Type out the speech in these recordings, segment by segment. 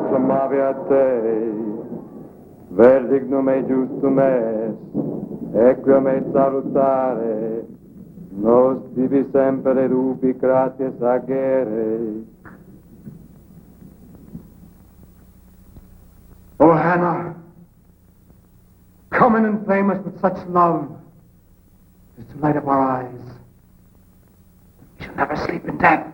chiamavi a te, verdigno me giusto mes, e qui a me salutare, nos divi sempre rubi grazie sagere. Oh, Hannah, come and inflame us with such love as to light up our eyes. We shall never sleep in death.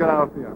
Philadelphia.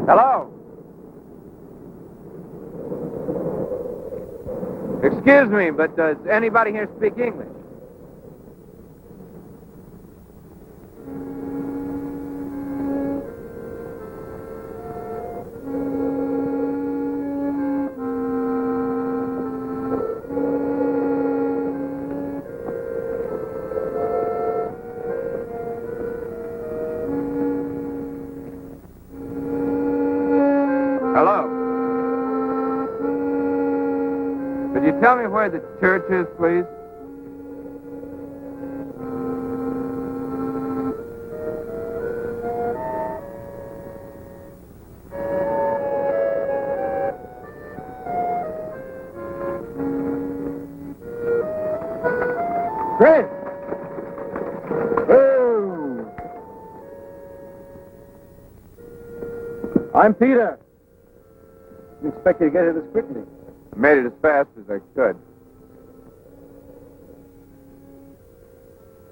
Hello? Excuse me, but does anybody here speak English? Hello? Could you tell me where the church is, please? Great! Oh! I'm Peter. Didn't expect you to get here this quickly. I made it as fast as I could.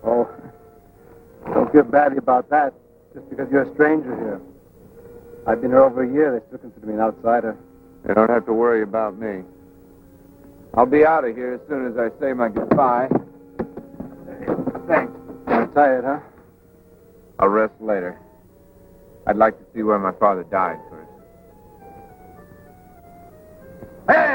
Oh, don't feel badly about that, just because you're a stranger here. I've been here over a year. They still consider me an outsider. You don't have to worry about me. I'll be out of here as soon as I say my goodbye. Thanks. You're tired, huh? I'll rest later. I'd like to see where my father died first. Hey!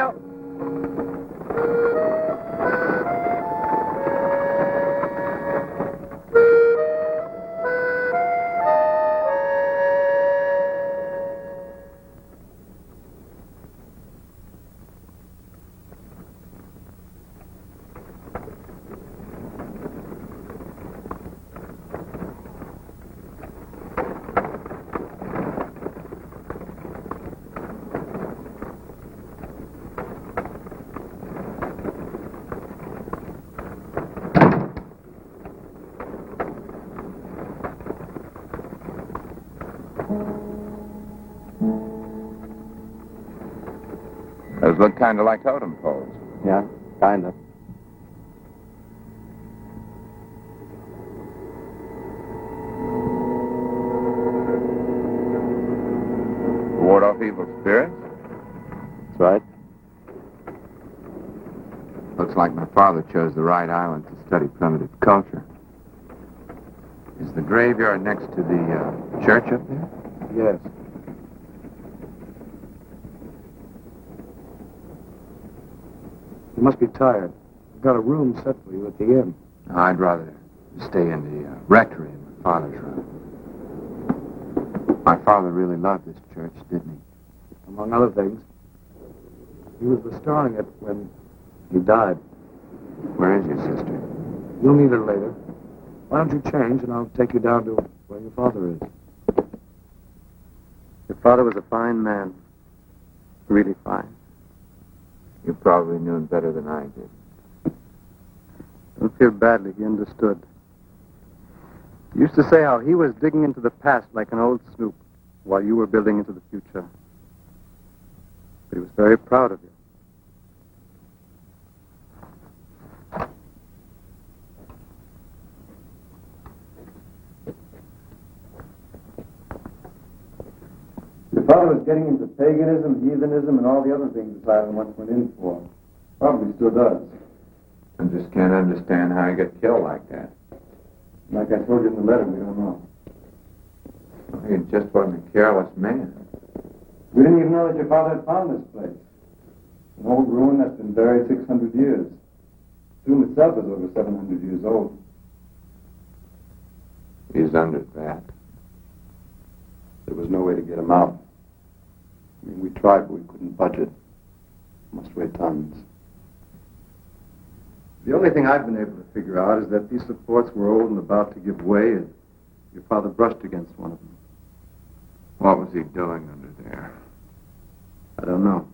Those look kind of like totem poles. Yeah, kind of. Ward off evil spirits? That's right. Looks like my father chose the right island to study primitive culture. Is the graveyard next to the church up there? Yes. You must be tired. I've got a room set for you at the inn. I'd rather stay in the rectory in my father's room. My father really loved this church, didn't he? Among other things. He was restoring it when he died. Where is your sister? You'll meet her later. Why don't you change and I'll take you down to where your father is. Your father was a fine man. Really fine. You probably knew him better than I did. Don't feel badly. He understood. He used to say how he was digging into the past like an old snoop while you were building into the future. But he was very proud of you. Your father was getting into paganism, heathenism, and all the other things this island once went in for. Probably still does. I just can't understand how he got killed like that. Like I told you in the letter, we don't know. Well, he just wasn't a careless man. We didn't even know that your father had found this place. An old ruin that's been buried 600 years. The tomb itself is over 700 years old. He's under that. There was no way to get him out. I mean, we tried, but we couldn't budge it. Must weigh tons. The only thing I've been able to figure out is that these supports were old and about to give way, and your father brushed against one of them. What was he doing under there? I don't know.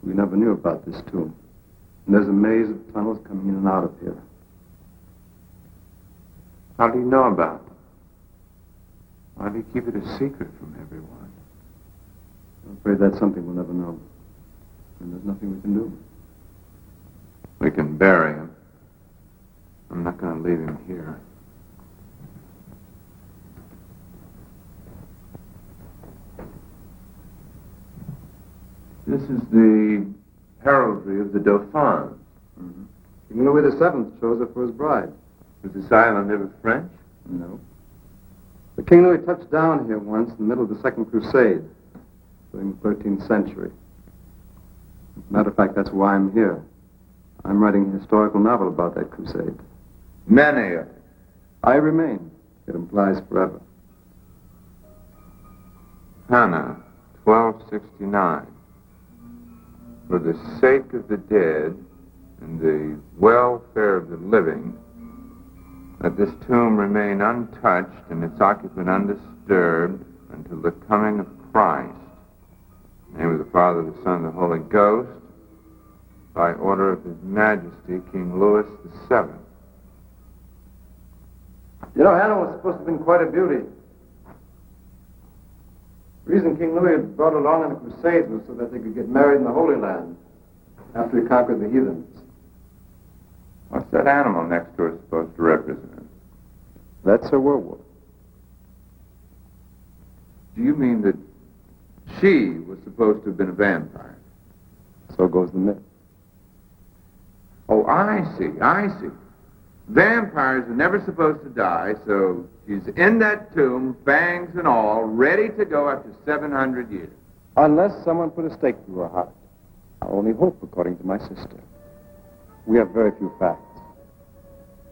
We never knew about this tomb. And there's a maze of tunnels coming in and out of here. How do you know about it? Why do you keep it a secret from everyone? I'm afraid that's something we'll never know. And there's nothing we can do. We can bury him. I'm not going to leave him here. This is the heraldry of the Dauphins. Mm-hmm. King Louis VII chose her for his bride. Was this island ever French? No. But King Louis touched down here once in the middle of the Second Crusade during the 13th century. As a matter of fact, that's why I'm here. I'm writing a historical novel about that crusade. Many of it. I remain. It implies forever. Hannah, 1269. For the sake of the dead and the welfare of the living, let this tomb remain untouched and its occupant undisturbed until the coming of Christ. In the name of the Father, the Son, and the Holy Ghost, by order of His Majesty, King Louis VII. You know, Hannah was supposed to have been quite a beauty. The reason King Louis had brought her along on the Crusades was so that they could get married in the Holy Land after he conquered the heathens. What's that animal next to her supposed to represent? That's a werewolf. Do you mean that she was supposed to have been a vampire? So goes the myth. Oh, I see. Vampires are never supposed to die, so she's in that tomb, fangs and all, ready to go after 700 years. Unless someone put a stake through her heart. Our only hope, according to my sister. We have very few facts.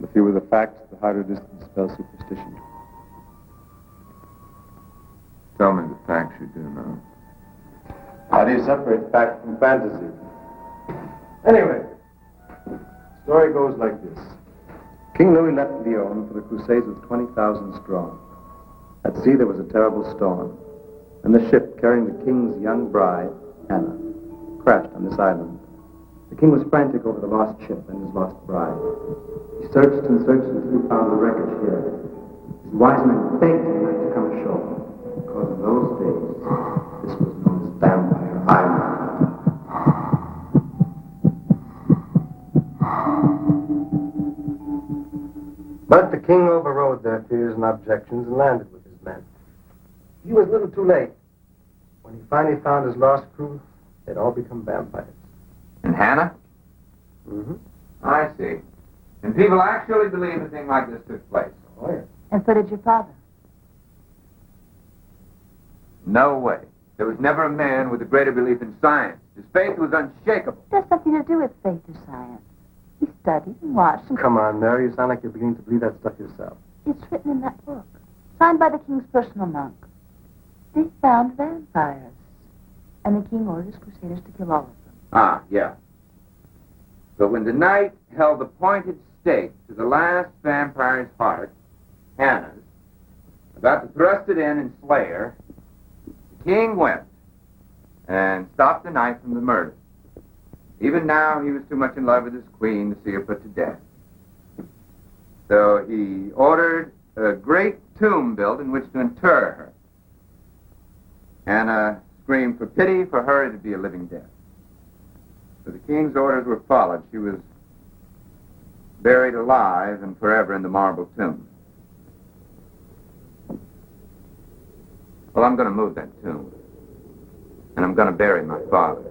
The fewer the facts, the harder it is to dispel superstition. Tell me the facts you do know. How do you separate fact from fantasy? Anyway, the story goes like this. King Louis left Lyon for the Crusades with 20,000 strong. At sea there was a terrible storm, and the ship carrying the king's young bride, Hannah, crashed on this island. The king was frantic over the lost ship and his lost bride. He searched and searched until he found the wreckage here. His wise men begged him not to come ashore, because in those days, this was known as Vampire Island. But the king overrode their fears and objections and landed with his men. He was a little too late. When he finally found his lost crew, they'd all become vampires. And Hannah? Mm-hmm. I see. And people actually believe a thing like this took place. Oh, yeah. And so did your father. No way. There was never a man with a greater belief in science. His faith was unshakable. It has nothing to do with faith or science. He studied and watched and... Come on, Mary. You sound like you're beginning to believe that stuff yourself. It's written in that book, signed by the king's personal monk. They found vampires, and the king orders crusaders to kill all of them. Ah, yeah. But when the knight held the pointed stake to the last vampire's heart, Hannah's, about to thrust it in and slay her, the king went and stopped the knight from the murder. Even now, he was too much in love with his queen to see her put to death. So he ordered a great tomb built in which to inter her. Hannah screamed for pity for her to be a living death. So the king's orders were followed. She was buried alive and forever in the marble tomb. Well, I'm going to move that tomb. And I'm going to bury my father.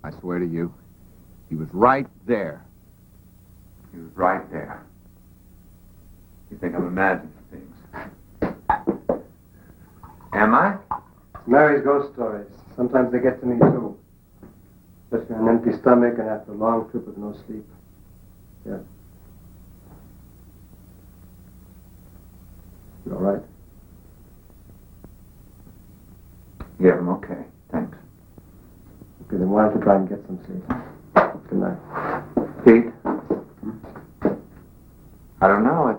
I swear to you, he was right there. He was right there. You think I'm imagining things. Am I? Mary's ghost stories. Sometimes they get to me, too. Especially on an empty stomach and after a long trip with no sleep. Yeah. You all right? Yeah, I'm okay. Thanks. Okay, then why don't you try and get some sleep? Good night. Pete? I don't know.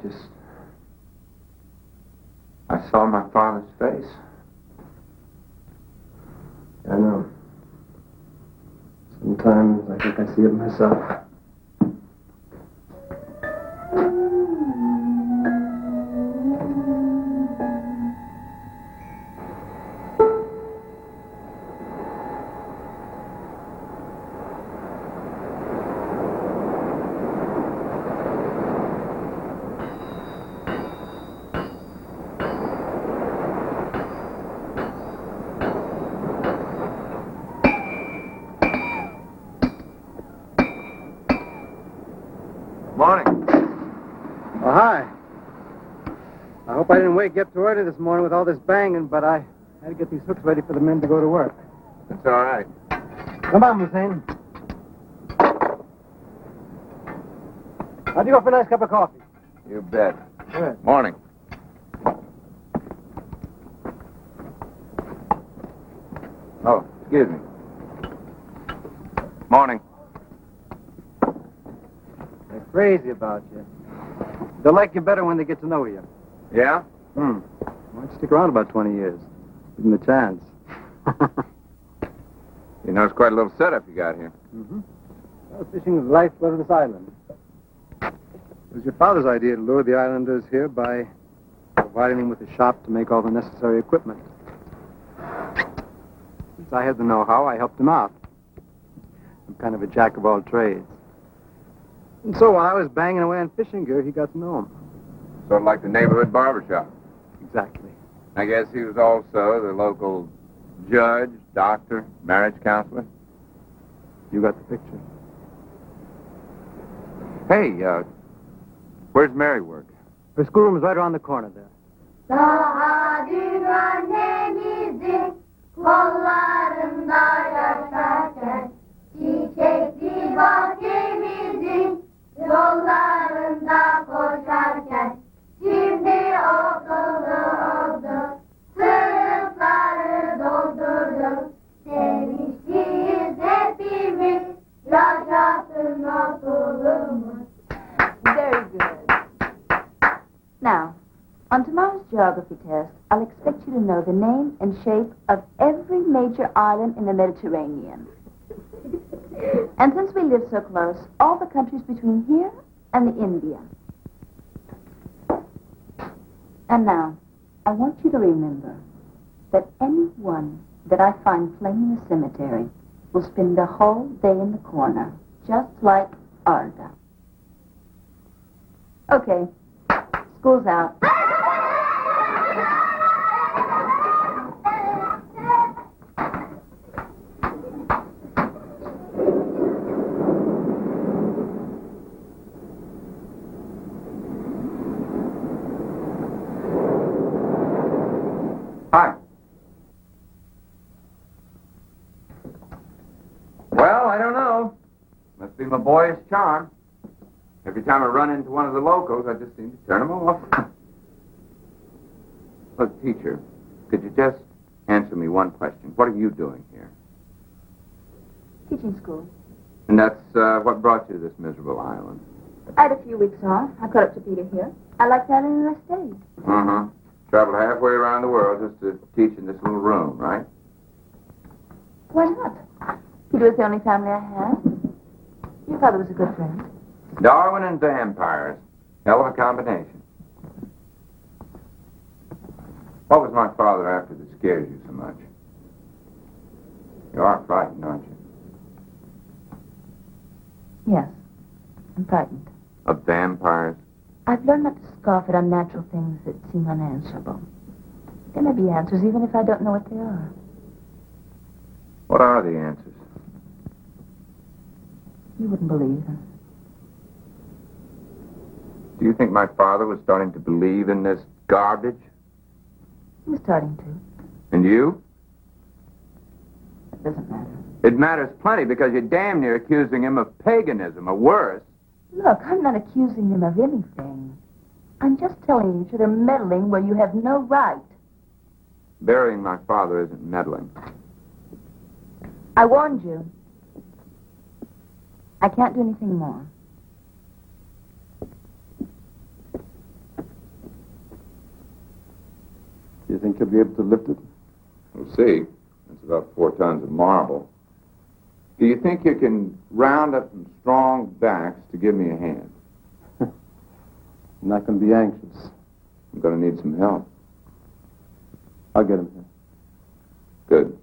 I saw my father's face. I know. Sometimes I think I see it myself. Morning. Oh, hi. I hope I didn't wake you up too early this morning with all this banging, but I had to get these hooks ready for the men to go to work. That's all right. Come on, Hussein. How'd you go for a nice cup of coffee? You bet. Good. Morning. Oh, excuse me. Morning. They're crazy about you. They'll like you better when they get to know you. Yeah? Why don't you stick around about 20 years? Give them a chance. You know, it's quite a little setup you got here. Mm-hmm. Well, fishing is the lifeblood of this island. It was your father's idea to lure the islanders here by providing them with a shop to make all the necessary equipment. Since I had the know-how, I helped him out. I'm kind of a jack of all trades. And so while I was banging away on fishing gear, he got to know him. Sort of like the neighborhood barbershop. Exactly. I guess he was also the local judge, doctor, marriage counselor. You got the picture. Hey, where's Mary work? Her schoolroom is right around the corner there. Daha dün annemizin kollarında yaşarken, çiçekli bahçemizin yollarında koşarken, şimdi oldu, sınıfları doldurduk, seviştiyiz hepimiz, yaşasın okulumuz. Very good. Now, on tomorrow's geography test, I'll expect you to know the name and shape of every major island in the Mediterranean. And since we live so close, all the countries between here and the India. And now, I want you to remember that anyone that I find playing in the cemetery will spend the whole day in the corner, just like Arda. Okay, school's out. Hi. Well, I don't know. Must be my boyish charm. Have you Every time I run into one of the locals, I just seem to turn them off. Look, teacher, could you just answer me one question? What are you doing here? Teaching school. And that's what brought you to this miserable island? I had a few weeks off. I caught up to Peter here. I like that in the state. Uh-huh. Traveled halfway around the world just to teach in this little room, right? Why not? Peter was the only family I had. Your father was a good friend. Darwin and vampires. Hell of a combination. What was my father after that scares you so much? You are frightened, aren't you? Yes. I'm frightened. Of vampires? I've learned not to scoff at unnatural things that seem unanswerable. There may be answers even if I don't know what they are. What are the answers? You wouldn't believe them. Do you think my father was starting to believe in this garbage? He was starting to. And you? It doesn't matter. It matters plenty because you're damn near accusing him of paganism or worse. Look, I'm not accusing him of anything. I'm just telling you that they're meddling where you have no right. Burying my father isn't meddling. I warned you. I can't do anything more. Do you think you'll be able to lift it? We'll see. It's about 4 tons of marble. Do you think you can round up some strong backs to give me a hand? I'm not going to be anxious. I'm going to need some help. I'll get him here. Good.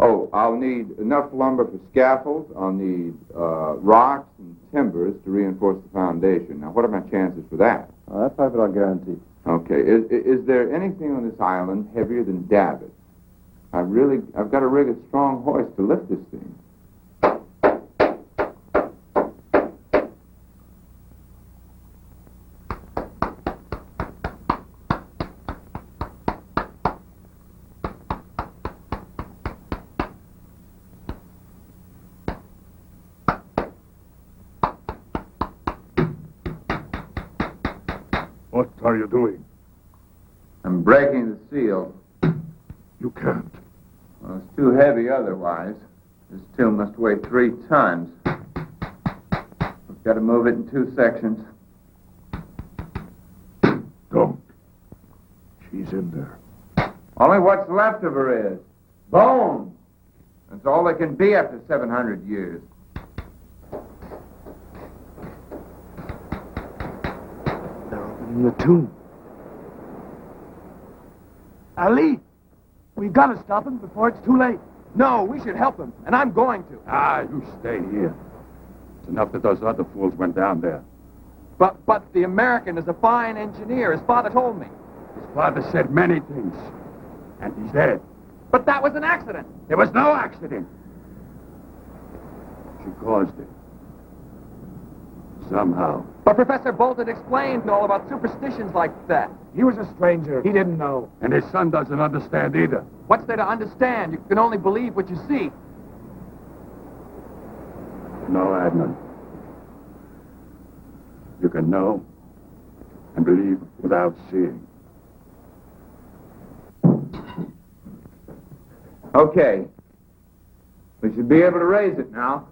Oh, I'll need enough lumber for scaffolds. I'll need rocks and timbers to reinforce the foundation. Now, what are my chances for that? That part of it I'll guarantee. Okay. Is there anything on this island heavier than davit? I've got to rig a strong hoist to lift this thing. What are you doing? I'm breaking the seal. You can't. Well, it's too heavy otherwise. This tomb must weigh 3 tons. We've got to move it in 2 sections. Don't. She's in there. Only what's left of her is bones. That's all there can be after 700 years. They're opening the tomb. Ali, we've got to stop him before it's too late. No, we should help him, and I'm going to. You stay here. It's enough that those other fools went down there. But the American is a fine engineer, his father told me. His father said many things. And he's dead. But that was an accident. There was no accident. She caused it. Somehow. But Professor Bolt had explained all about superstitions like that. He was a stranger. He didn't know. And his son doesn't understand either. What's there to understand? You can only believe what you see. No, Adnan. You can know and believe without seeing. Okay. We should be able to raise it now.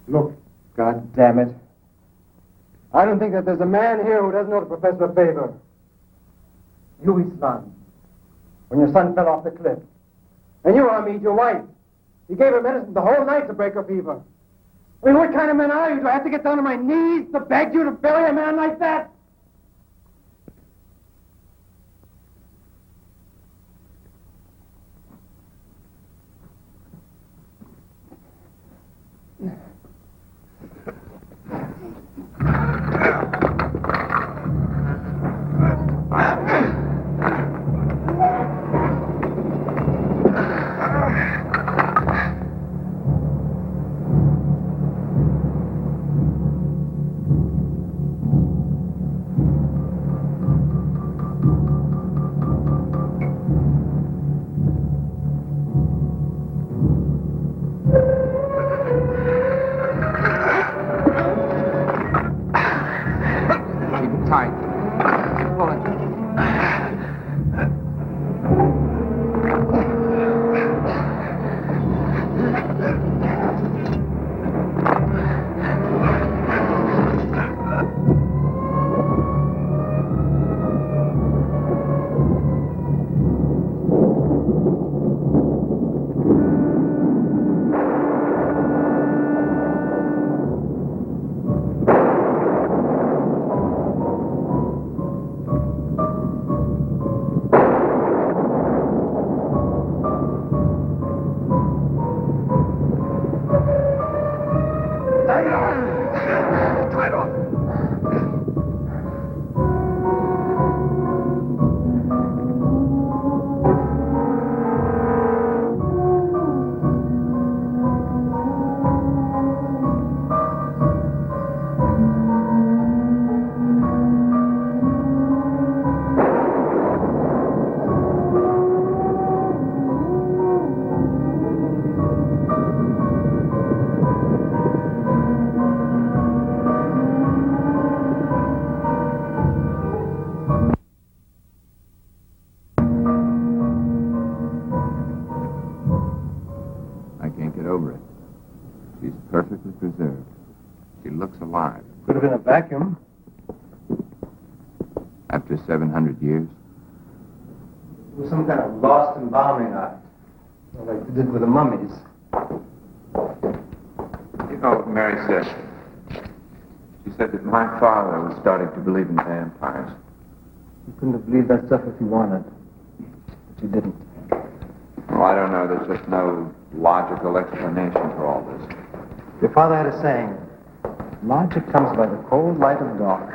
Look, God damn it. I don't think that there's a man here who doesn't know the professor a favor. You, his son. When your son fell off the cliff. And you, Hamid, your wife. You gave her medicine the whole night to break her fever. I mean, what kind of men are you? Do I have to get down on my knees to beg you to bury a man like that? Tie it off. I can't get over it. She's perfectly preserved. She looks alive. Could have been a vacuum. After 700 years. It was some kind of lost embalming art. Like they did with the mummies. You know what Mary said? She said that my father was starting to believe in vampires. You couldn't have believed that stuff if you wanted. But you didn't. Well, I don't know. There's just no logical explanation for all this. Your father had a saying, logic comes by the cold light of dawn.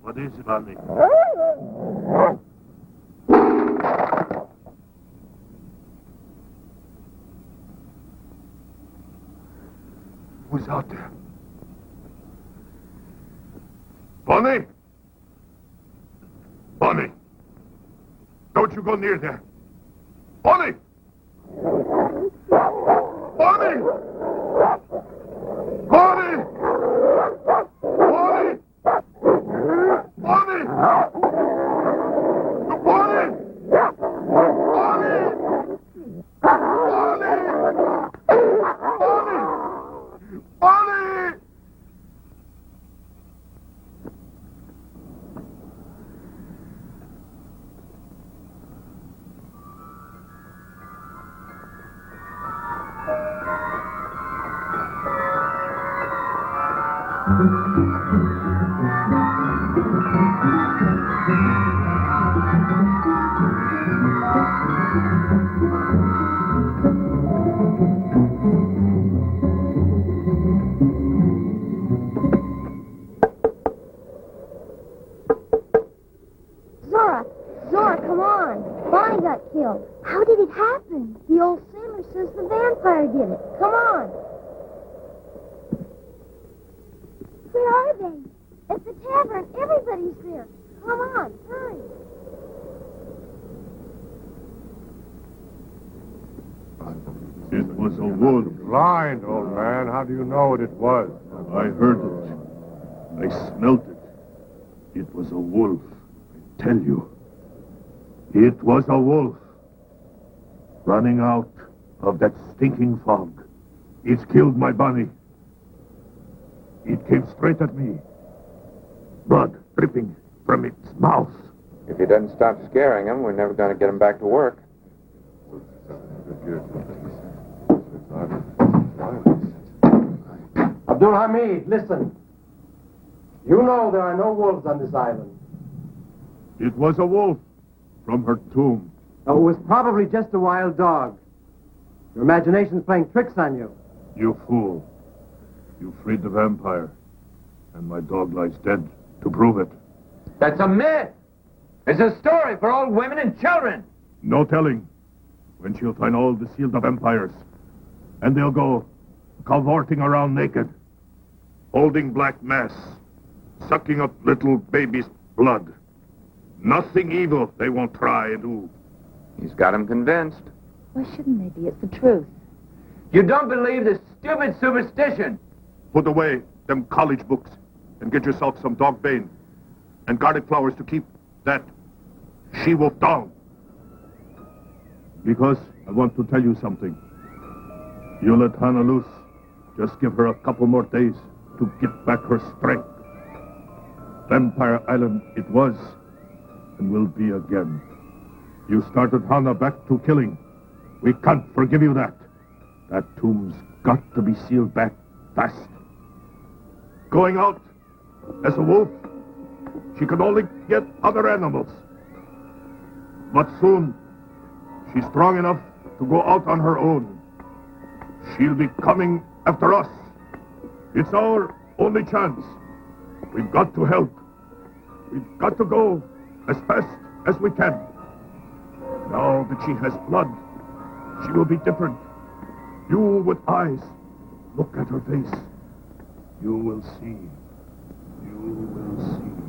What is it, Andy? Who's out there? Bonnie? Bonnie! Don't you go near there. Bonnie! Bonnie! Bonnie! Bonnie! Bonnie! Bonnie! Bonnie! Bonnie! Zora, come on. Bonnie got killed. How did it happen? The old sailor says the vampire did it. Come on. Where are they? At the tavern. Everybody's there. Come on, hurry. was a wolf. Blind, old man. How do you know what it was? I heard it. I smelt it. It was a wolf. I tell you. It was a wolf. Running out of that stinking fog. It's killed my bunny. It came straight at me. Blood dripping from its mouth. If he doesn't stop scaring him, we're never going to get him back to work. Abdul Hamid, listen. You know there are no wolves on this island. It was a wolf from her tomb. Now, it was probably just a wild dog. Your imagination's playing tricks on you. You fool. You freed the vampire. And my dog lies dead to prove it. That's a myth. It's a story for old women and children. No telling when she'll find all the sealed vampires. And they'll go cavorting around naked, holding black mass, sucking up little babies' blood. Nothing evil they won't try and do. He's got him convinced. Why shouldn't they be? It's the truth. You don't believe this stupid superstition. Put away them college books and get yourself some dog bane and garlic flowers to keep that she-wolf down. Because I want to tell you something. You let Hannah loose. Just give her a couple more days to get back her strength. Vampire Island it was and will be again. You started Hannah back to killing. We can't forgive you that. That tomb's got to be sealed back fast. Going out as a wolf, she can only get other animals. But soon, she's strong enough to go out on her own. She'll be coming after us. It's our only chance. We've got to help. We've got to go as fast as we can. Now that she has blood, she will be different. You with eyes, look at her face. You will see. You will see.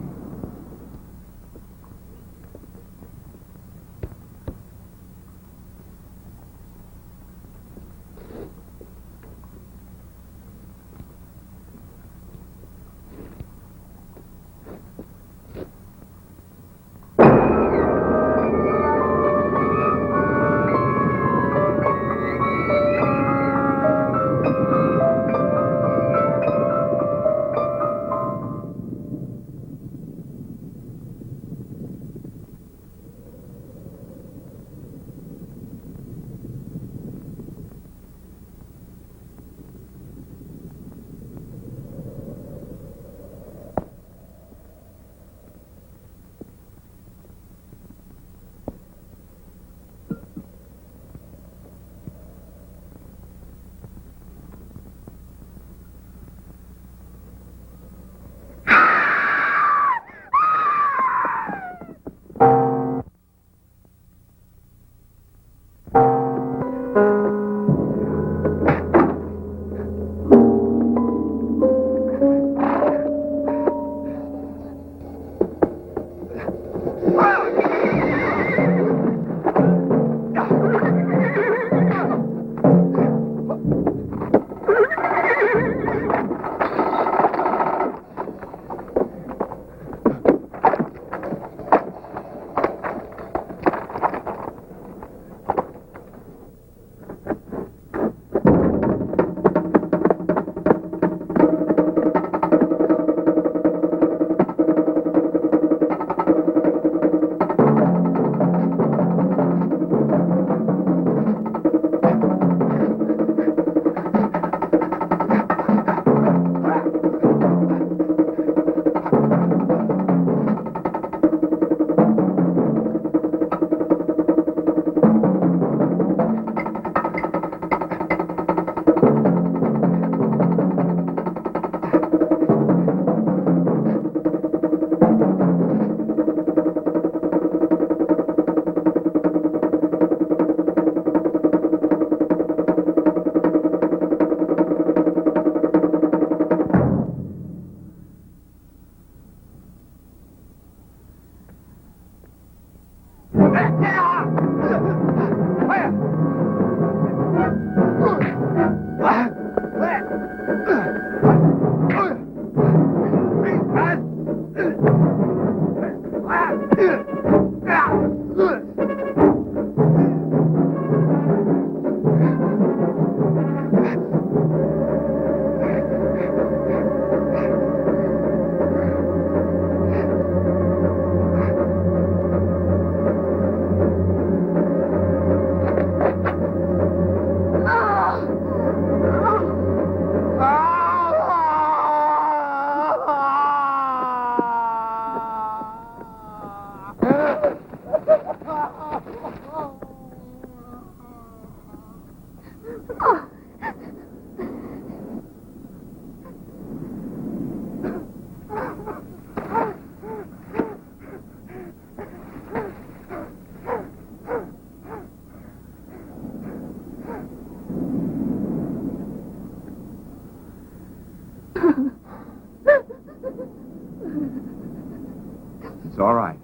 It's all right.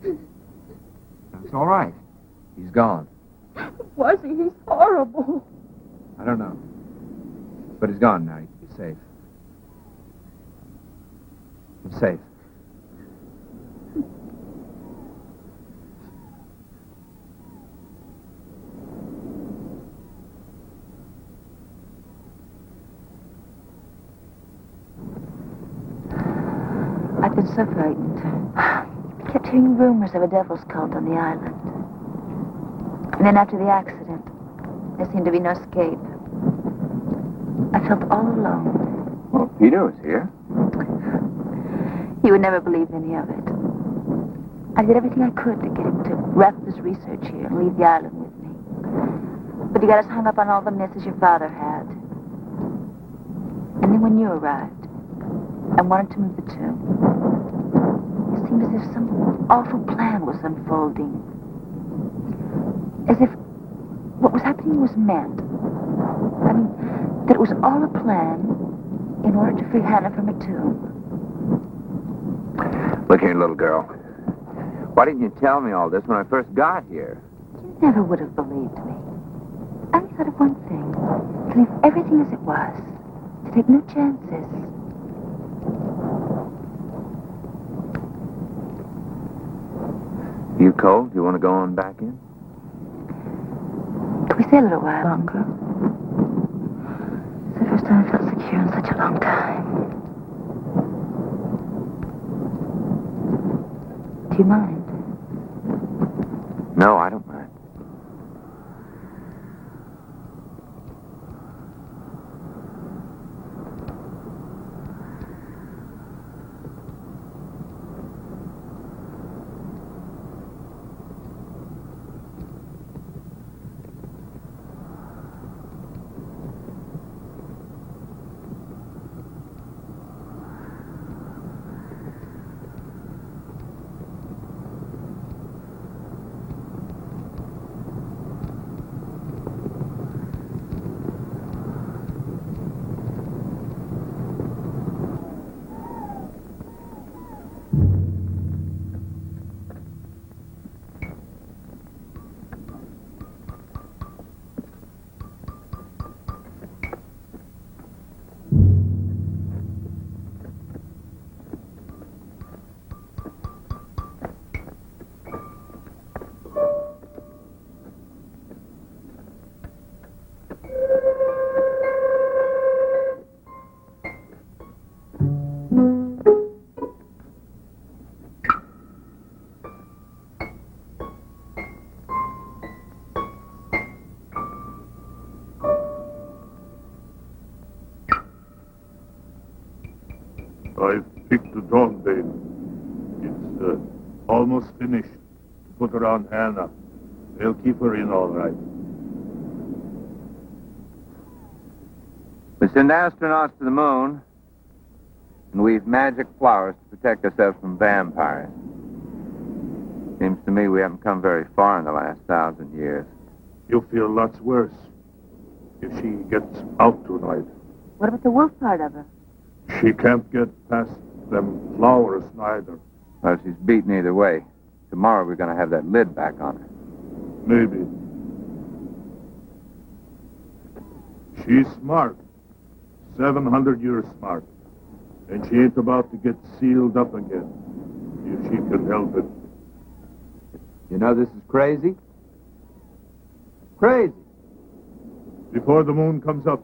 It's all right. He's gone. Was he? He's horrible. I don't know. But he's gone now. You can be safe. He's safe. I've been so frightened. I kept hearing rumors of a devil's cult on the island. And then after the accident, there seemed to be no escape. I felt all alone. Well, Peter was here. He would never believe any of it. I did everything I could to get him to wrap up his research here and leave the island with me. But he got us hung up on all the myths as your father had. And then when you arrived and wanted to move the tomb, it seemed as if some awful plan was unfolding. As if what was happening was meant. I mean, that it was all a plan in order to free Hannah from a tomb. Look here, little girl. Why didn't you tell me all this when I first got here? You never would have believed me. I only thought of one thing. To leave everything as it was. To take no chances. You cold? You want to go on back in? Could we stay a little while longer? It's the first time I felt secure in such a long time. Do you mind? No, I don't mind. I've picked the dog, Damon. It's almost finished. Put her on Hannah. They'll keep her in all right. We send astronauts to the moon and weave magic flowers to protect ourselves from vampires. Seems to me we haven't come very far in the last 1,000 years. You'll feel lots worse if she gets out tonight. What about the wolf part of her? She can't get past them flowers neither. Well, she's beaten either way. Tomorrow we're going to have that lid back on her. Maybe. She's smart. 700 years smart. And she ain't about to get sealed up again, if she can help it. You know this is crazy? Crazy. Before the moon comes up,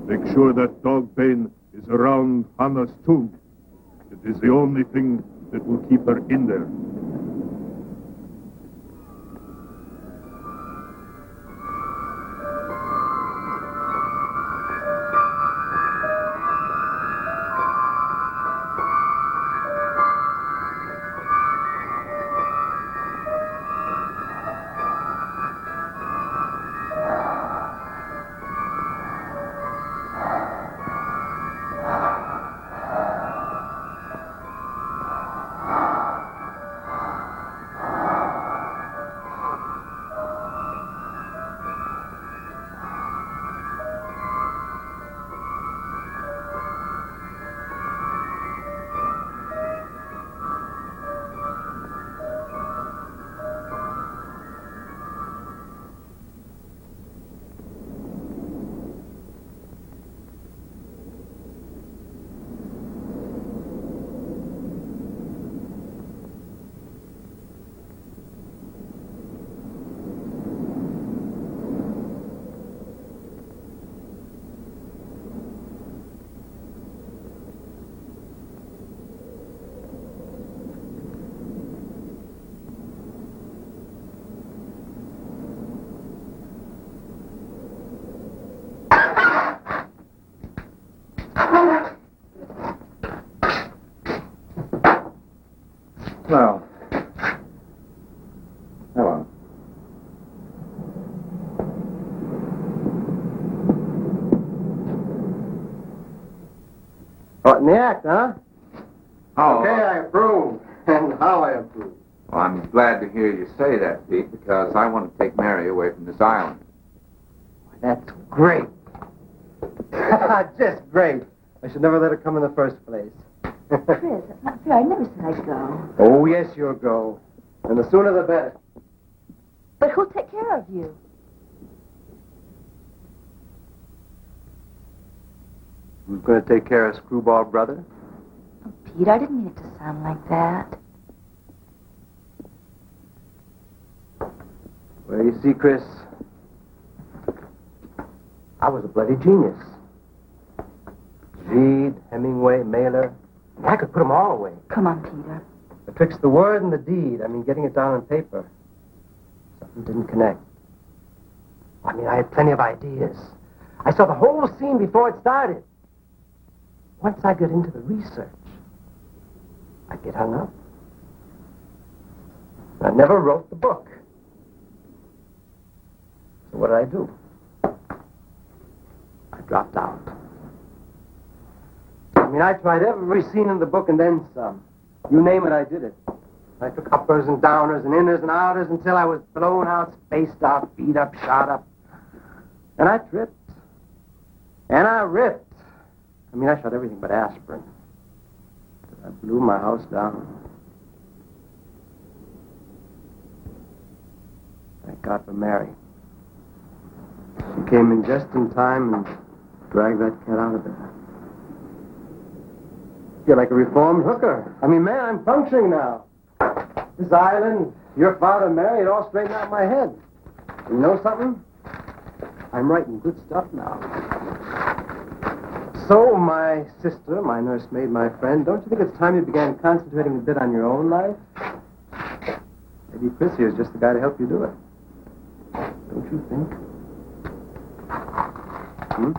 make sure that dog Bane is around Hannah's tomb. It is the only thing that will keep her in there. Well, hello. Caught in the act, huh? Oh, Okay, I approve. And how I approve. well, I'm glad to hear you say that, Pete, because I want to take Mary away from this island. That's great. Just great. I should never let her come in the first place. Chris, that's not fair. I never said I'd go. Oh, yes, you'll go. And the sooner the better. But who'll take care of you? Who's going to take care of Screwball Brother? Oh, Pete, I didn't mean it to sound like that. Well, you see, Chris, I was a bloody genius. Reed, Hemingway, Mailer. I could put them all away. Come on, Peter. Betwixt the word and the deed, I mean, getting it down on paper, something didn't connect. I mean, I had plenty of ideas. I saw the whole scene before it started. Once I got into the research, I'd get hung up. I never wrote the book. So what did I do? I dropped out. I mean, I tried every scene in the book and then some. You name it, I did it. I took uppers and downers and inners and outers until I was blown out, spaced out, beat up, shot up. And I tripped. And I ripped. I mean, I shot everything but aspirin. I blew my house down. Thank God for Mary. She came in just in time and dragged that cat out of there. You're like a reformed hooker. I mean, man, I'm functioning now. This island, your father, Mary, it all straightened out my head. And you know something? I'm writing good stuff now. So, my sister, my nursemaid, my friend, don't you think it's time you began concentrating a bit on your own life? Maybe Chris here is just the guy to help you do it. Don't you think? Hmm?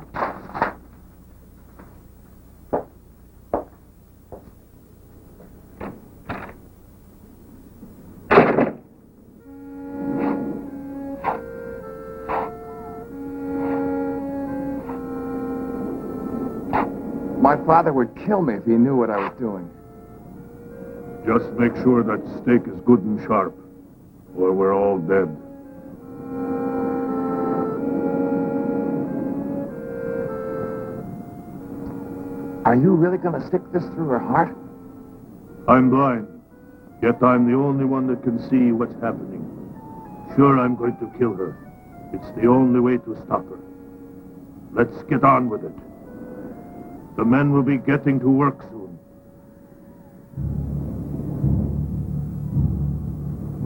My father would kill me if he knew what I was doing. Just make sure that steak is good and sharp, or we're all dead. Are you really going to stick this through her heart? I'm blind, yet I'm the only one that can see what's happening. Sure, I'm going to kill her. It's the only way to stop her. Let's get on with it. The men will be getting to work soon.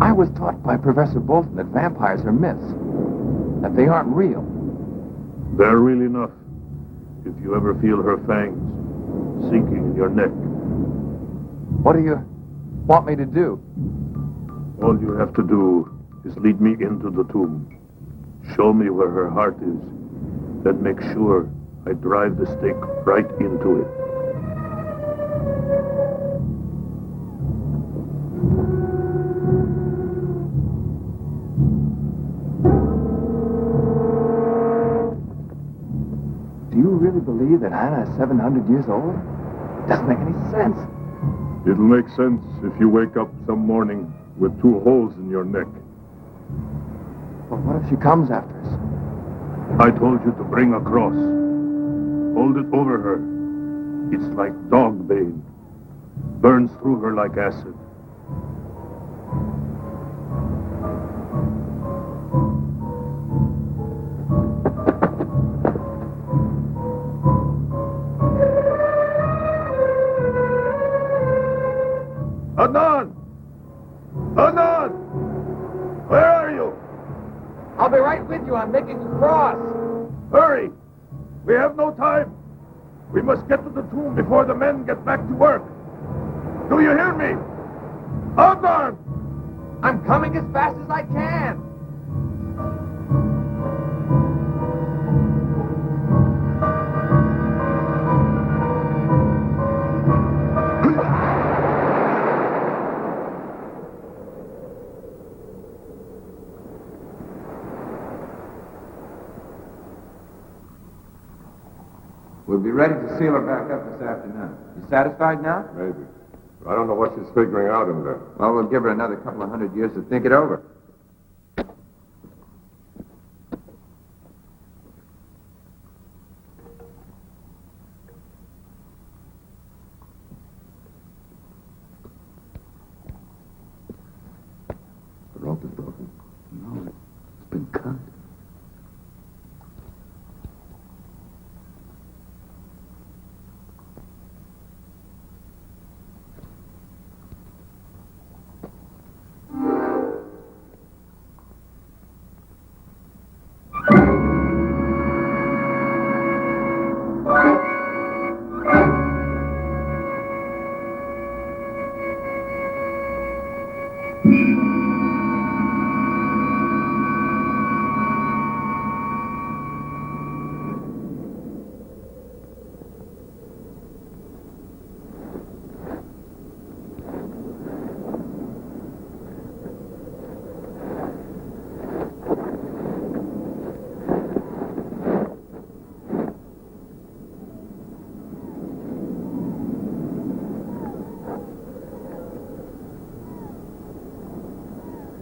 I was taught by Professor Bolton that vampires are myths, that they aren't real. They're real enough. If you ever feel her fangs sinking in your neck, What do you want me to do? all you have to do is lead me into the tomb. Show me where her heart is, then make sure I drive the stake right into it. Do you really believe that Hannah is 700 years old? It doesn't make any sense. It'll make sense if you wake up some morning with 2 holes in your neck. Well, what if she comes after us? I told you to bring a cross. Hold it over her. It's like dog bane. Burns through her like acid. Adnan! Adnan! Where are you? I'll be right with you. I'm making a cross. Hurry! We have no time. We must get to the tomb before the men get back to work. Do you hear me? Adnan! I'm coming as fast as I can. seal her back up this afternoon. You satisfied now? Maybe. But I don't know what she's figuring out in there. Well, we'll give her another couple of 100 years to think it over. The rope is broken. No, it's been cut.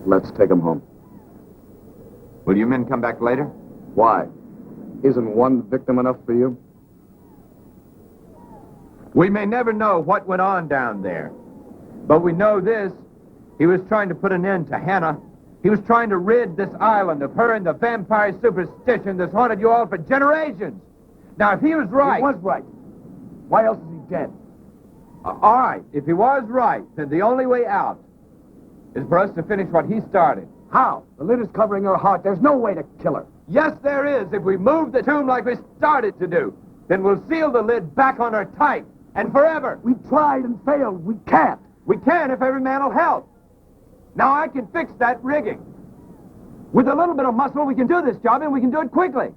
Let's take him home. Will you men come back later? Why? Isn't one victim enough for you? We may never know what went on down there. But we know this. He was trying to put an end to Hannah. He was trying to rid this island of her and the vampire superstition that's haunted you all for generations. Now, if he was right... He was right. Why else is he dead? All right, if he was right, then the only way out is for us to finish what he started. How? The lid is covering her heart. There's no way to kill her. Yes, there is. If we move the tomb like we started to do, then we'll seal the lid back on her tight and forever. We tried and failed. We can't. We can if every man will help. Now, I can fix that rigging. With a little bit of muscle, we can do this job, and we can do it quickly.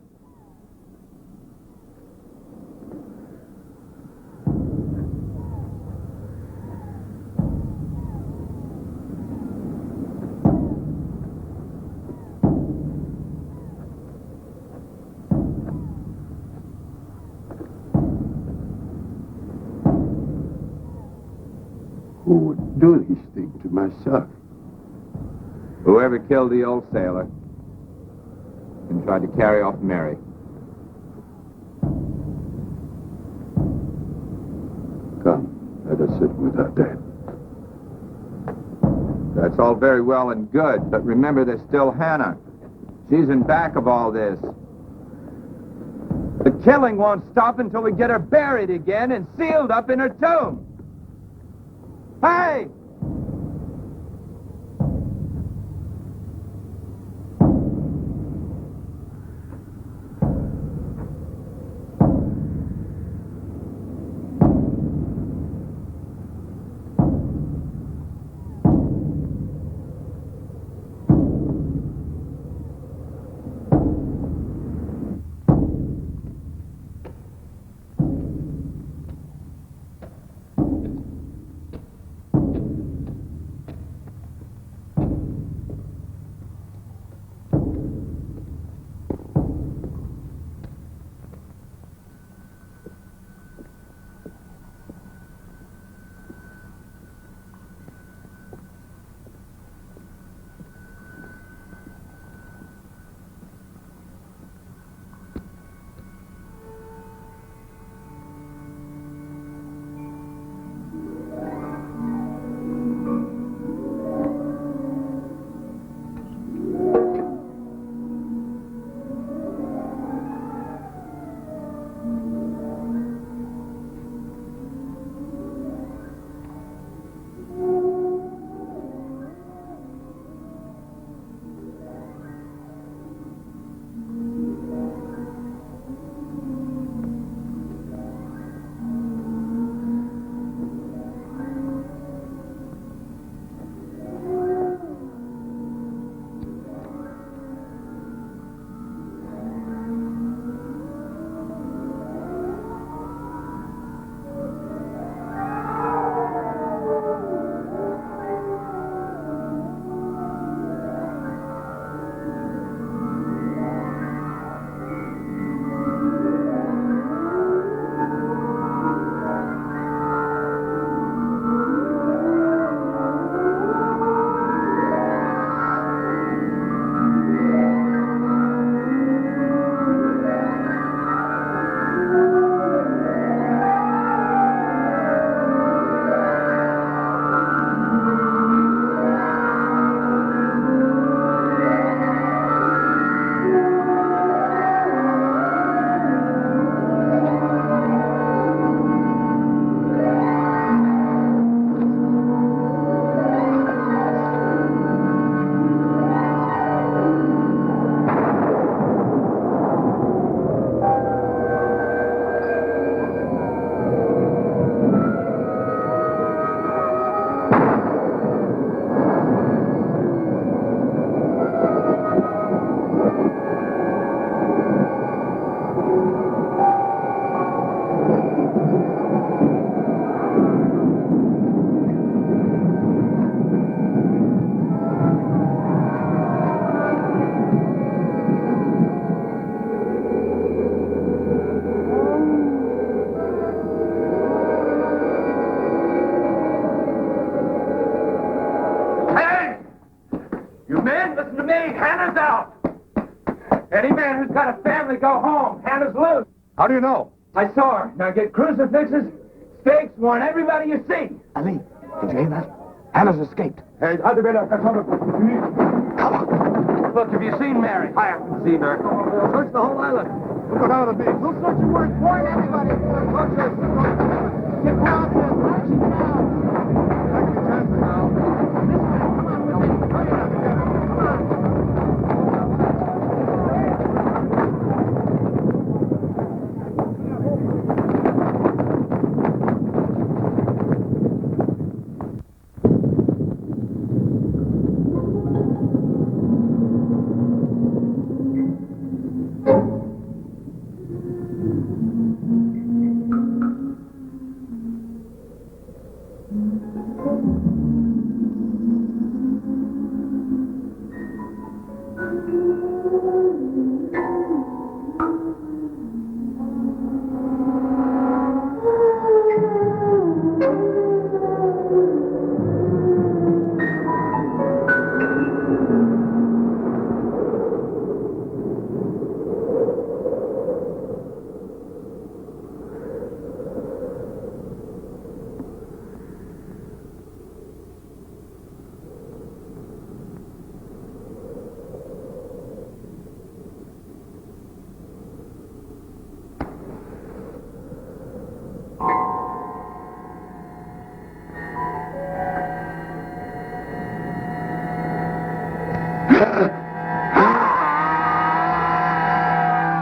Who would do these things to myself? Whoever killed the old sailor and tried to carry off Mary. Come, let us sit with our dead. That's all very well and good, but remember there's still Hannah. She's in back of all this. The killing won't stop until we get her buried again and sealed up in her tomb. Hey! Hannah's out! Any man who's got a family, go home. Hannah's loose. How do you know? I saw her. Now get crucifixes, stakes, warn everybody you see. Ali, did you hear that? Hannah's escaped. Hey, hadi beyler kaçalım. Come on. Look, have you seen Mary? I haven't seen her. Search the whole island. We'll go down to the beach. We'll search and warn everybody. Get quiet. Action now. Taking a chance now.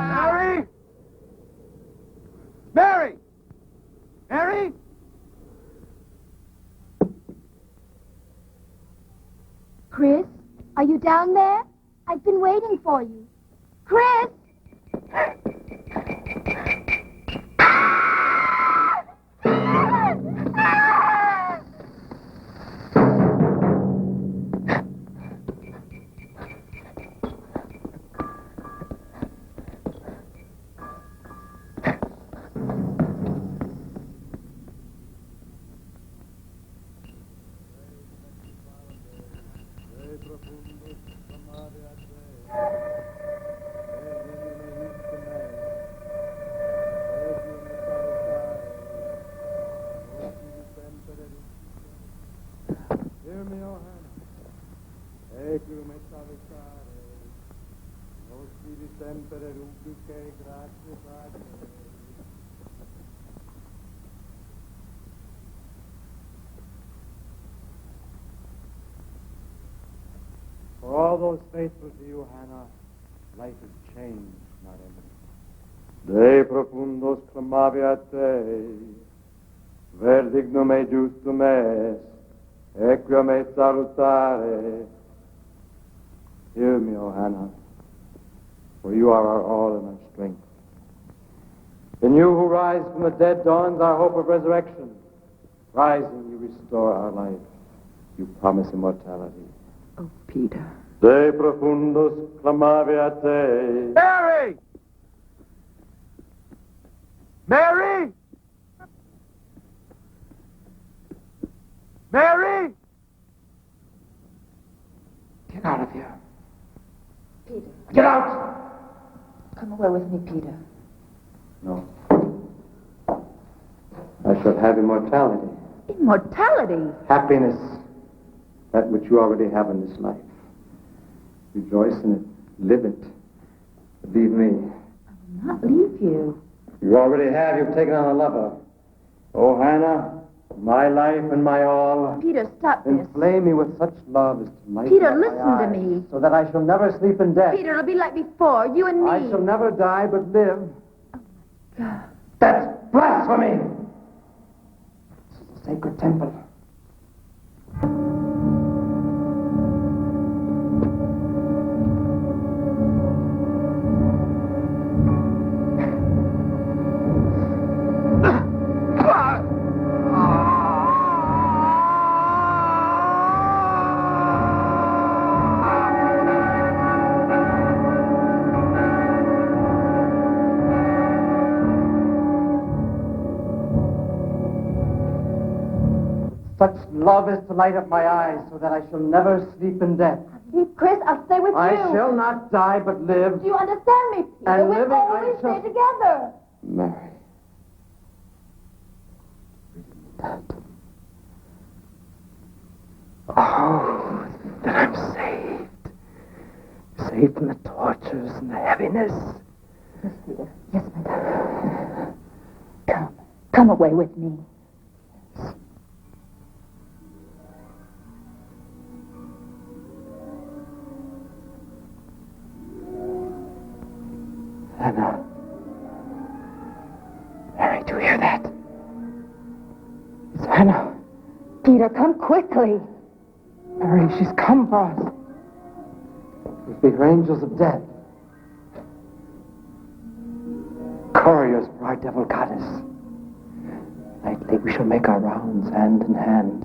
Mary! Mary! Mary? Chris, are you down there? I've been waiting for you. Chris! For all those faithful to you, Hannah, life has changed, not ended. De profundos clamavi a te, ver dignum e justum es, equia me salutare. Hear me, O Hannah, for you are our all and our strength. In you who rise from the dead dawns our hope of resurrection. Rising, you restore our life. You promise immortality. Oh, Peter. De profundus clamavi a te. Mary! Mary! Mary! Get out of here. Peter. Get out! Come away with me, Peter. No. I shall have immortality. Immortality? Happiness. That which you already have in this life. Rejoice in it. Live it. Leave me. I will not leave you. You already have. You've taken on a lover. Oh, Hannah, my life and my all. Peter, stop this. Inflame me with such love as to light Peter, up my listen to eyes, me. so that I shall never sleep in death. Peter, it'll be like before, you and me. I shall never die but live. God. That's blasphemy! This is a sacred temple. Such love is to light up my eyes so that I shall never sleep in death. I've keep Chris. I'll stay with I you. shall not die but live. Do you understand me, Peter? And We'll living, I always shall- stay together. Mary. Oh, that I'm saved. Saved from the tortures and the heaviness. Yes, Peter. Yes, my darling. Come. Come away with me. Hannah. Mary, do you hear that? It's Hannah. Peter, come quickly. Mary, she's come for us. We speak her angels of death. Couriers for our devil goddess. Nightly we shall make our rounds hand in hand.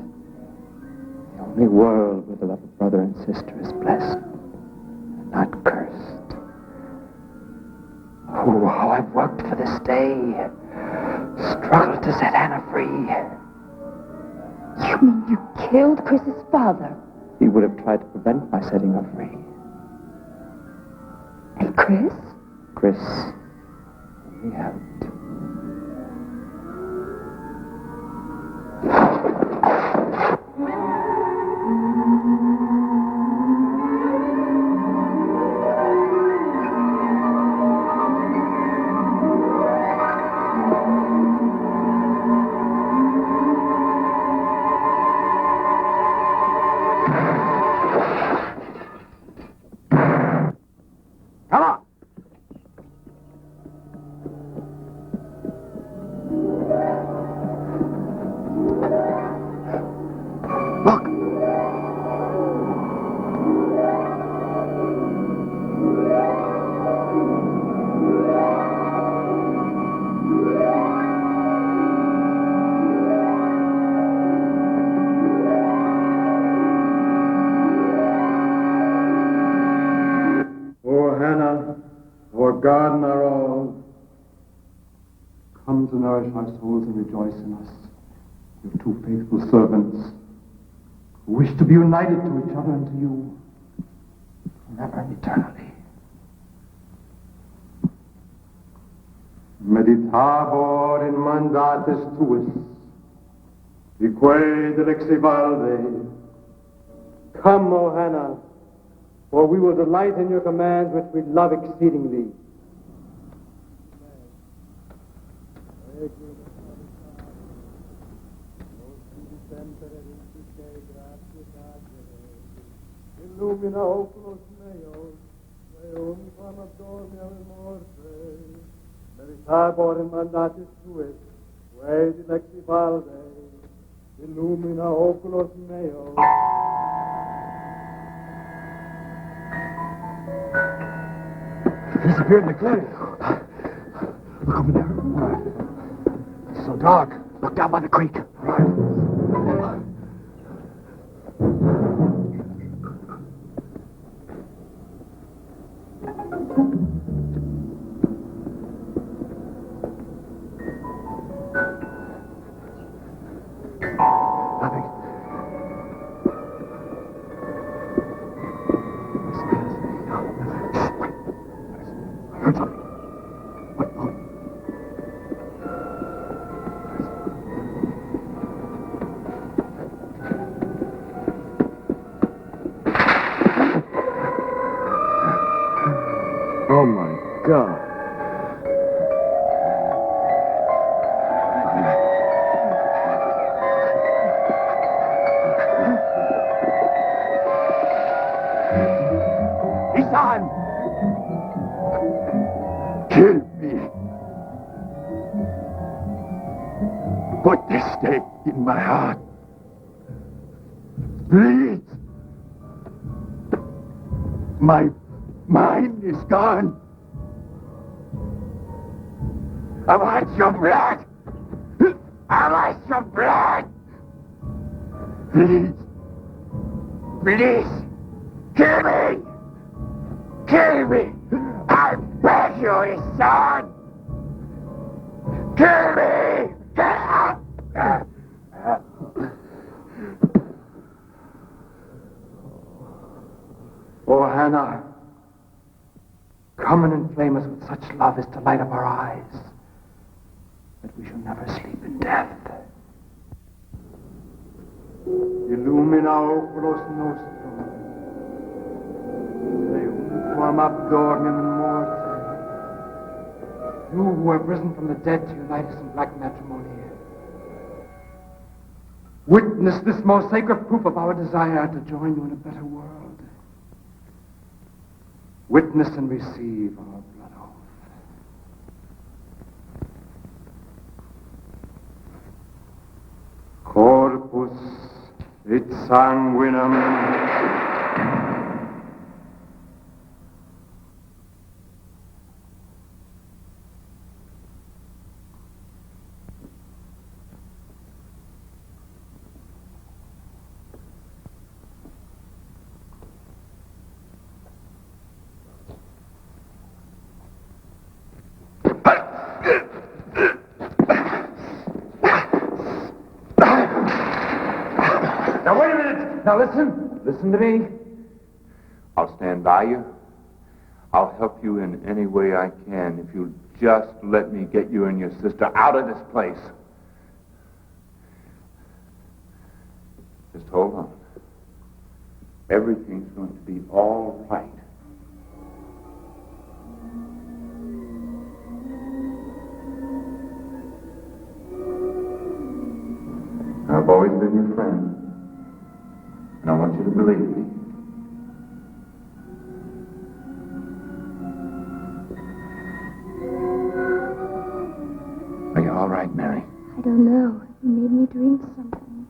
The only world where the love of brother and sister is blessed and not cursed. Oh, how I've worked for this day. Struggled to set Hannah free. You mean you killed Chris's father? He would have tried to prevent my setting her free. And Chris? Chris only helped. Come on. Look. O Hannah, our God and our all, come to nourish our souls and rejoice in us, your two faithful servants, who wish to be united to each other and to you, forever and eternally. Meditabor in mandatis tuis, dique delexi valde. Come, O Hannah, for we will delight in your commands, which we love exceedingly. Illumina oculos meos, eum quam abdomina morte, meditabor in mandatis tuis, quae dilexi valde, illumina oculos meos. Disappeared in the clearing. Look over there. All right. It's so dark. Look down by the creek. All right. Nothing. I heard something. What? Look. Oh my God. He's on! Kill me. Put this stake in my heart. Please. My mind is gone. I want your blood. I want your blood. Please. Please. Kill me. Kill me. I beg you, his son. Kill me. Oh, Hannah, come and inflame us with such love as to light up our eyes, that we shall never sleep in death. Illumina oculos nostrum, deum abdornem in morte. You who have risen from the dead to unite us in black matrimony, witness this most sacred proof of our desire to join you in a better world. Witness and receive our blood oath. Corpus et sanguinum. Now, wait a minute. Now, listen. Listen to me. I'll stand by you. I'll help you in any way I can if you'll just let me get you and your sister out of this place. Just hold on. Everything's going to be all right. I've always been your friend. And I want you to believe me. Are you all right, Mary? I don't know. You made me dream something.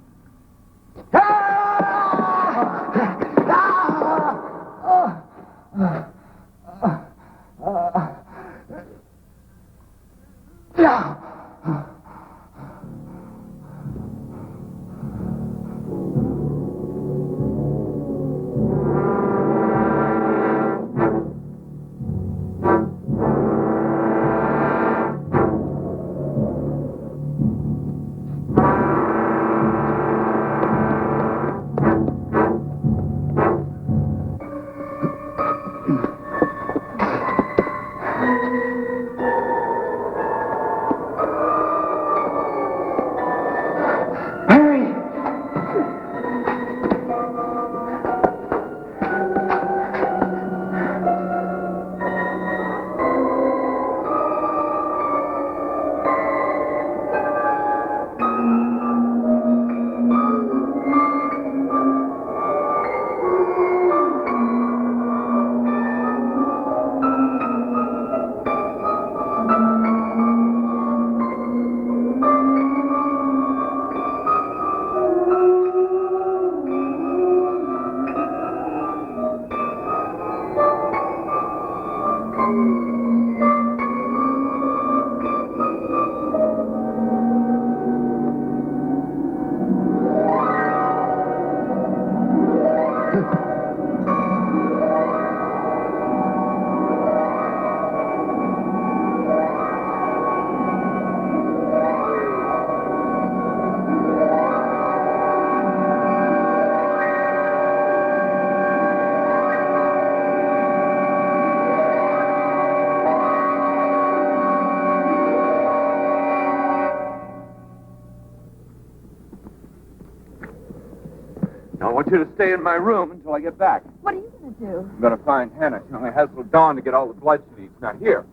I want you to stay in my room until I get back. What are you going to do? I'm going to find Hannah. She only has till dawn to get all the blood she needs. Now, here.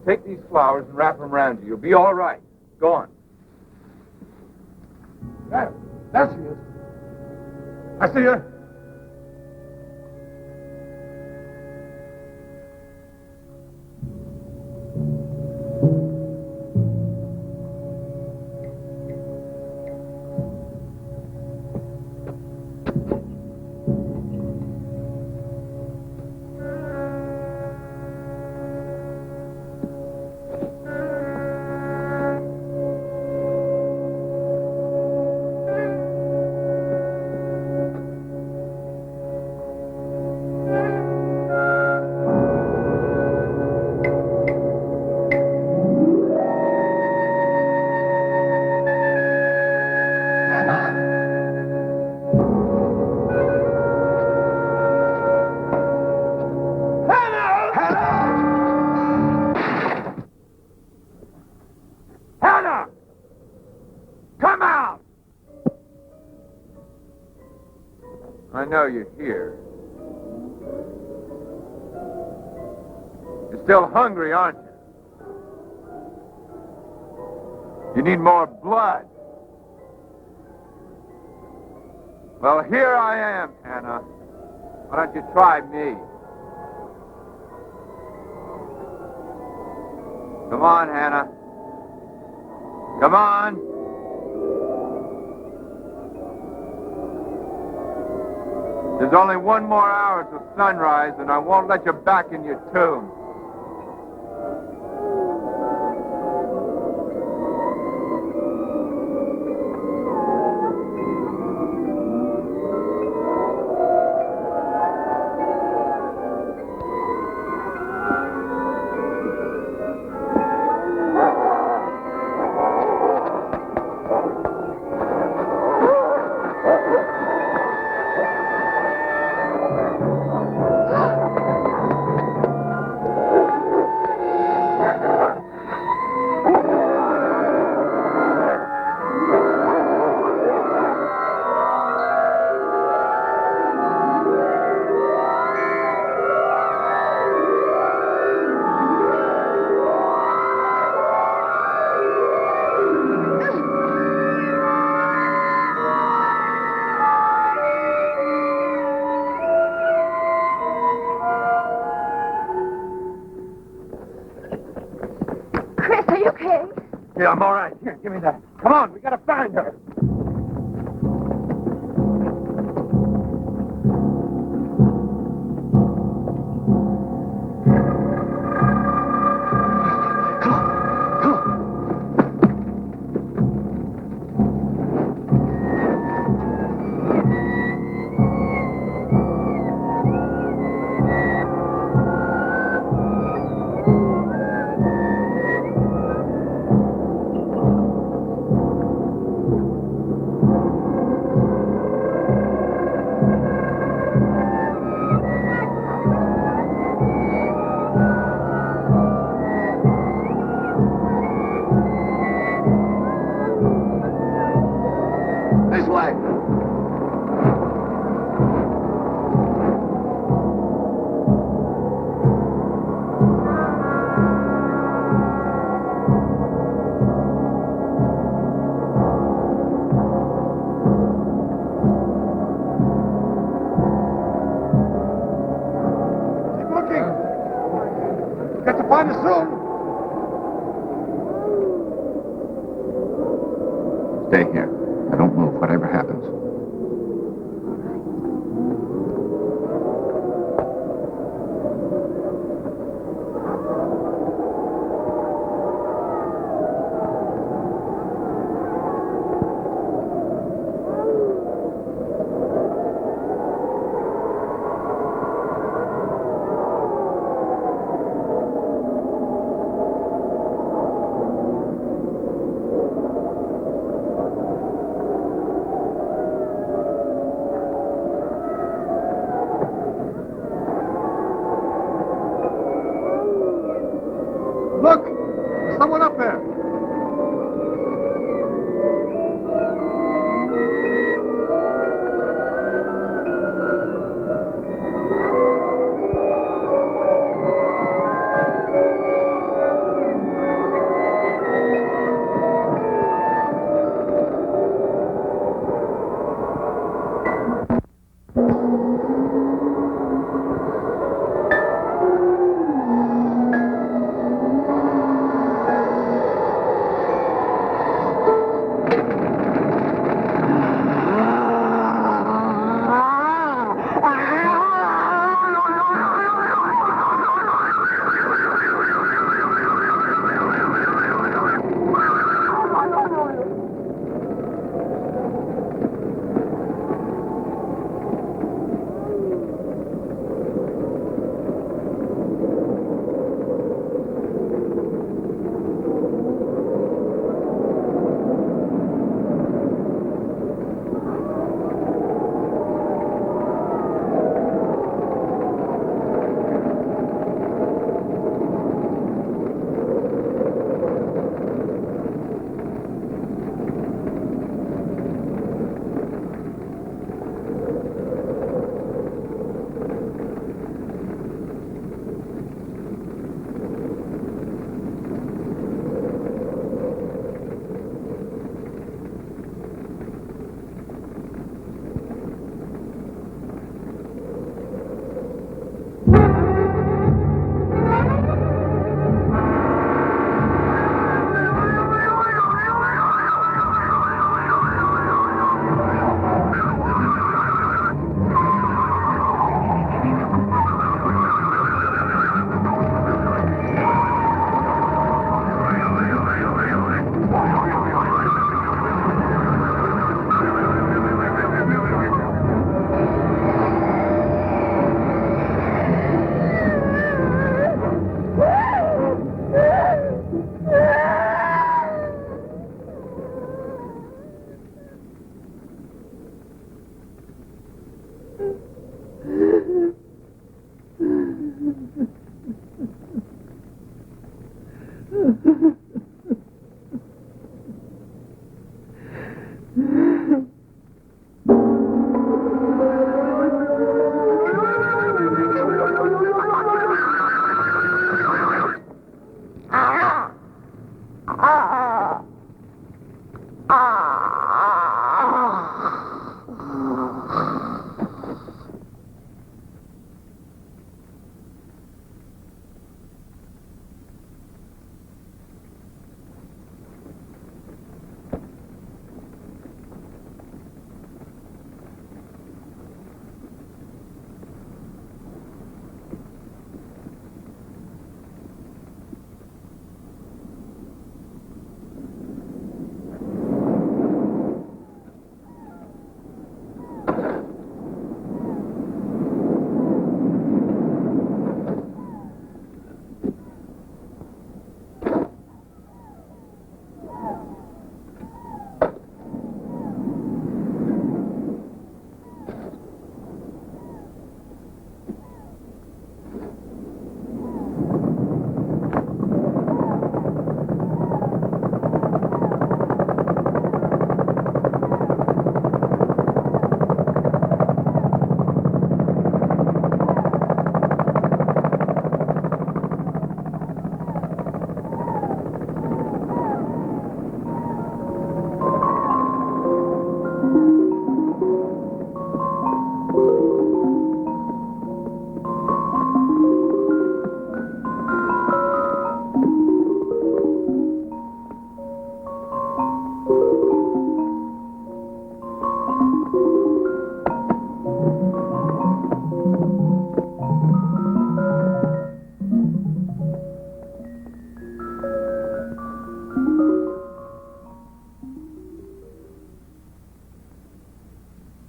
Take these flowers and wrap them around you. You'll be all right. Go on. There she is. I see her. I know you're here. You're still hungry, aren't you? You need more blood. Well, here I am, Hannah. Why don't you try me? Come on, Hannah. Come on. There's only one more hour till sunrise, and I won't let you back in your tomb. Yeah, I'm all right. Here, give me that. Come on, we gotta find her. This way. Keep looking. Got to find us soon. Stay here. I don't move, whatever happens.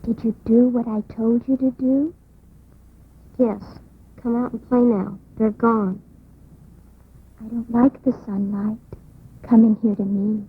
Did you do what I told you to do? Yes. Come out and play now. They're gone. I don't like the sunlight. Come in here to me.